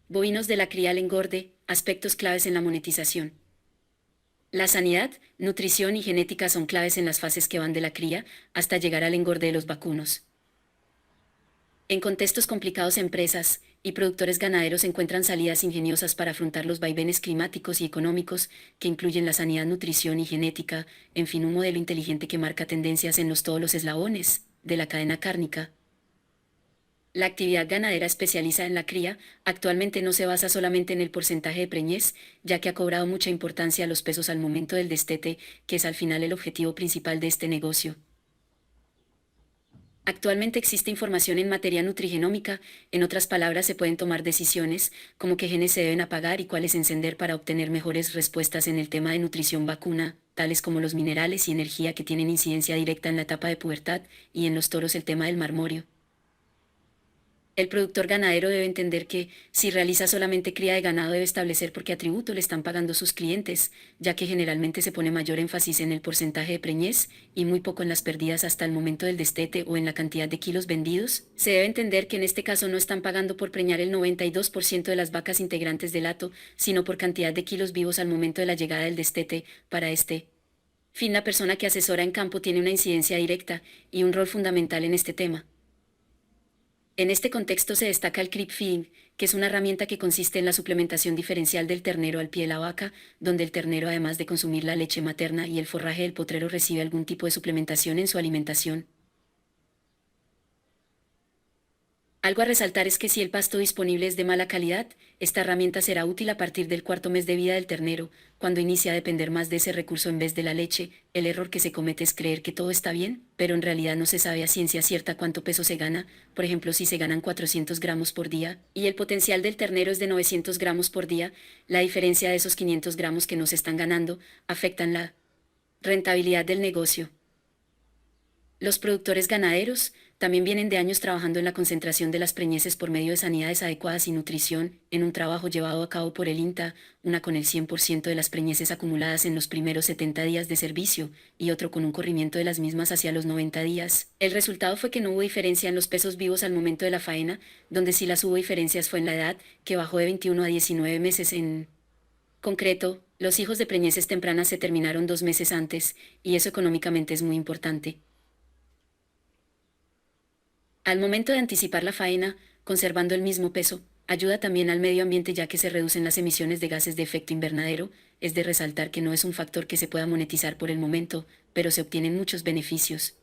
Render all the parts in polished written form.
Bovinos de la cría al engorde, aspectos claves en la monetización. La sanidad, nutrición y genética son claves en las fases que van de la cría hasta llegar al engorde de los vacunos. En contextos complicados, empresas y productores ganaderos encuentran salidas ingeniosas para afrontar los vaivenes climáticos y económicos que incluyen la sanidad, nutrición y genética, en fin, un modelo inteligente que marca tendencias en todos los eslabones de la cadena cárnica. La actividad ganadera especializada en la cría actualmente no se basa solamente en el porcentaje de preñez, ya que ha cobrado mucha importancia a los pesos al momento del destete, que es al final el objetivo principal de este negocio. Actualmente existe información en materia nutrigenómica, en otras palabras se pueden tomar decisiones, como qué genes se deben apagar y cuáles encender para obtener mejores respuestas en el tema de nutrición vacuna, tales como los minerales y energía que tienen incidencia directa en la etapa de pubertad, y en los toros el tema del marmorio. El productor ganadero debe entender que, si realiza solamente cría de ganado, debe establecer por qué atributo le están pagando sus clientes, ya que generalmente se pone mayor énfasis en el porcentaje de preñez y muy poco en las pérdidas hasta el momento del destete o en la cantidad de kilos vendidos. Se debe entender que en este caso no están pagando por preñar el 92% de las vacas integrantes del hato, sino por cantidad de kilos vivos al momento de la llegada del destete. Para este fin, la persona que asesora en campo tiene una incidencia directa y un rol fundamental en este tema. En este contexto se destaca el creep feeding, que es una herramienta que consiste en la suplementación diferencial del ternero al pie de la vaca, donde el ternero, además de consumir la leche materna y el forraje del potrero, recibe algún tipo de suplementación en su alimentación. Algo a resaltar es que si el pasto disponible es de mala calidad, esta herramienta será útil a partir del cuarto mes de vida del ternero, cuando inicia a depender más de ese recurso en vez de la leche. El error que se comete es creer que todo está bien, pero en realidad no se sabe a ciencia cierta cuánto peso se gana. Por ejemplo, si se ganan 400 gramos por día, y el potencial del ternero es de 900 gramos por día, la diferencia de esos 500 gramos que no se están ganando afectan la rentabilidad del negocio. Los productores ganaderos también vienen de años trabajando en la concentración de las preñeces por medio de sanidades adecuadas y nutrición, en un trabajo llevado a cabo por el INTA, una con el 100% de las preñeces acumuladas en los primeros 70 días de servicio, y otro con un corrimiento de las mismas hacia los 90 días. El resultado fue que no hubo diferencia en los pesos vivos al momento de la faena, donde sí las hubo diferencias fue en la edad, que bajó de 21 a 19 meses en concreto. Los hijos de preñeces tempranas se terminaron 2 meses antes, y eso económicamente es muy importante. Al momento de anticipar la faena, conservando el mismo peso, ayuda también al medio ambiente, ya que se reducen las emisiones de gases de efecto invernadero. Es de resaltar que no es un factor que se pueda monetizar por el momento, pero se obtienen muchos beneficios.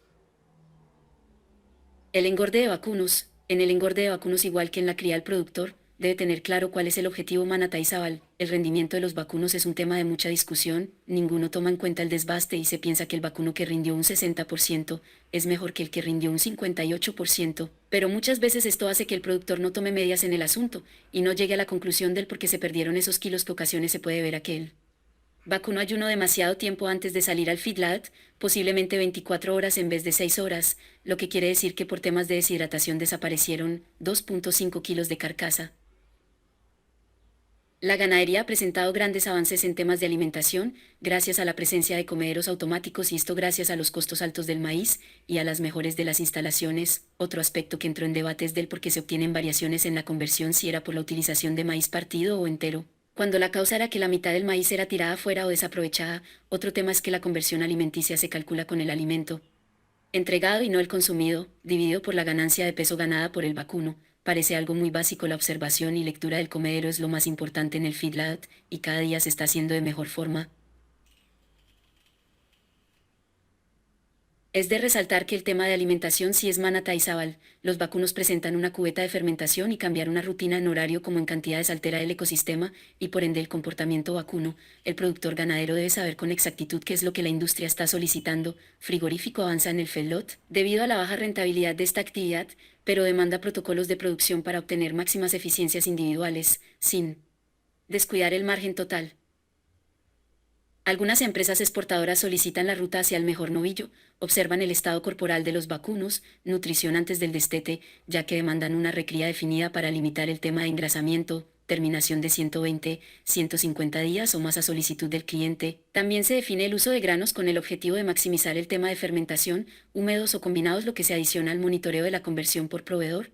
El engorde de vacunos. En el engorde de vacunos, igual que en la cría del productor, debe tener claro cuál es el objetivo manatizable. El rendimiento de los vacunos es un tema de mucha discusión, ninguno toma en cuenta el desbaste y se piensa que el vacuno que rindió un 60% es mejor que el que rindió un 58%, pero muchas veces esto hace que el productor no tome medias en el asunto y no llegue a la conclusión del por qué se perdieron esos kilos, que ocasiones se puede ver aquel vacuno ayuno demasiado tiempo antes de salir al feedlot, posiblemente 24 horas en vez de 6 horas, lo que quiere decir que por temas de deshidratación desaparecieron 2.5 kilos de carcasa. La ganadería ha presentado grandes avances en temas de alimentación, gracias a la presencia de comederos automáticos, y esto gracias a los costos altos del maíz y a las mejoras de las instalaciones. Otro aspecto que entró en debate es del por qué se obtienen variaciones en la conversión, si era por la utilización de maíz partido o entero, cuando la causa era que la mitad del maíz era tirada fuera o desaprovechada. Otro tema es que la conversión alimenticia se calcula con el alimento entregado y no el consumido, dividido por la ganancia de peso ganada por el vacuno. Parece algo muy básico. La observación y lectura del comedero es lo más importante en el feedlot, y cada día se está haciendo de mejor forma. Es de resaltar que el tema de alimentación sí es manatizable. Los vacunos presentan una cubeta de fermentación, y cambiar una rutina en horario como en cantidades altera el ecosistema y por ende el comportamiento vacuno. El productor ganadero debe saber con exactitud qué es lo que la industria está solicitando. Frigorífico avanza en el feedlot debido a la baja rentabilidad de esta actividad, pero demanda protocolos de producción para obtener máximas eficiencias individuales, sin descuidar el margen total. Algunas empresas exportadoras solicitan la ruta hacia el mejor novillo, observan el estado corporal de los vacunos, nutrición antes del destete, ya que demandan una recría definida para limitar el tema de engrasamiento, terminación de 120, 150 días o más a solicitud del cliente. También se define el uso de granos con el objetivo de maximizar el tema de fermentación, húmedos o combinados, lo que se adiciona al monitoreo de la conversión por proveedor.